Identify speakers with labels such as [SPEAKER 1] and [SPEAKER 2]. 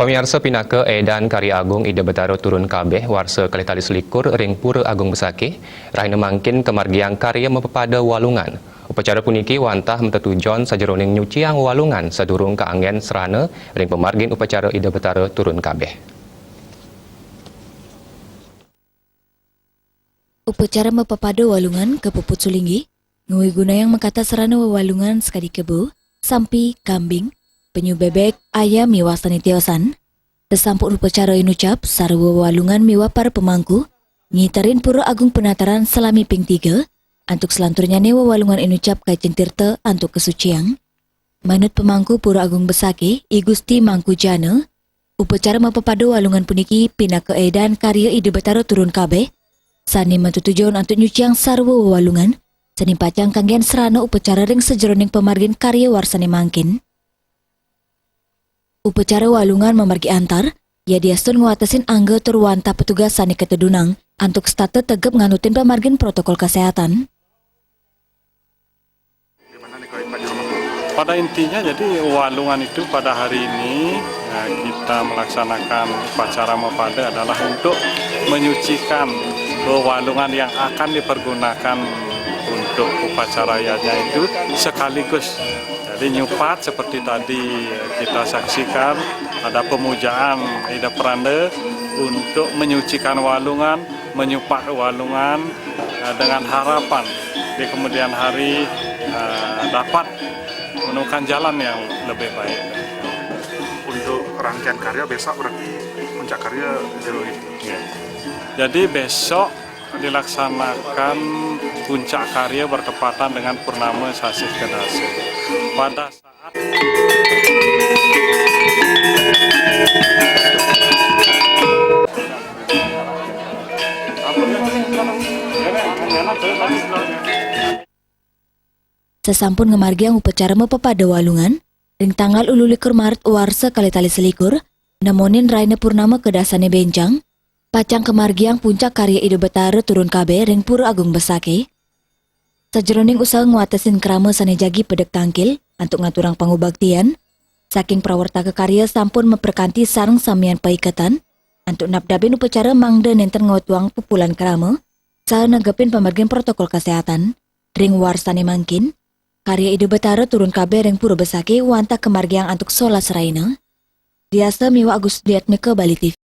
[SPEAKER 1] Pemirsa pinaka edan Karya Agung Ida Betara turun kabeh warsa kali selikur ring Pura Agung Besakih rahina mangkin kemargiang karya mepepada walungan. Upacara puniki wantah mentetujon sajeroning nyuciang walungan sadurung kaanggen serana ring pemargin upacara Ida Betara turun kabeh.
[SPEAKER 2] Upacara mepepada walungan ke Puput Sulinggi ngui guna yang mengkata serana walungan sekali kebo, sampi, kambing, penyu bebek, ayam miwasani tiosan. Sesampun upacara inucap, sarwa walungan miwa para pemangku, ngitarin Pura Agung Penataran selami ping 3, antuk selanturnya newa walungan inucap kajeng tirta antuk kesuciang. Manut pemangku Pura Agung Besakih, I Gusti Mangku Jana, upacara mepepada walungan puniki pinaka edan karya Ida Betara turun kabeh, sani mentutujon antuk nyuciang sarwa walungan, sani pacang kanggen serana upacara ring sejeroning pemargin karya warsane mangkin. Upacara walungan memargi antar, ya diastun nguatasin angga turwanta petugas sani ketedunang, antuk stata tegep nganutin pemargin protokol kesehatan.
[SPEAKER 3] Pada intinya jadi walungan itu pada hari ini kita melaksanakan upacara mepada adalah untuk menyucikan walungan yang akan dipergunakan untuk upacara rayanya itu sekaligus. Jadi nyupat seperti tadi kita saksikan ada pemujaan Ida Peranda untuk menyucikan walungan, menyupat walungan dengan harapan di kemudian hari dapat menemukan jalan yang lebih baik.
[SPEAKER 4] Untuk rangkaian karya besok berarti puncak karya Zero itu.
[SPEAKER 3] Ya. Jadi besok dilaksanakan puncak karya bertepatan dengan purnama Sasih Kedasi. Pada saat
[SPEAKER 2] Sesampun ngemargiang upacara mepepada walungan, ring tanggal 21 Maret warsa kali selikur, nemonin raina purnama kedasane benjang, pacang kemargiang puncak karya Ida Betara turun kabeh ring Pura Agung Besakih. Sajeroning usaha nguatasin krama sane jagi pedek tangkil, antuk ngaturang pangubaktian, saking prawarta kekarya sampun memperkanti sareng samian paikatan, antuk napdabin upacara mangda nenten ngotuang pupulan krama, saha negepin pemargin protokol kesehatan, ring warsane mangkin, karya Ida Betara turun kabeh ring Pura Besakih wanta kemargiang antuk solas raina. Diasa miwa Agus Diatmike Bali TV.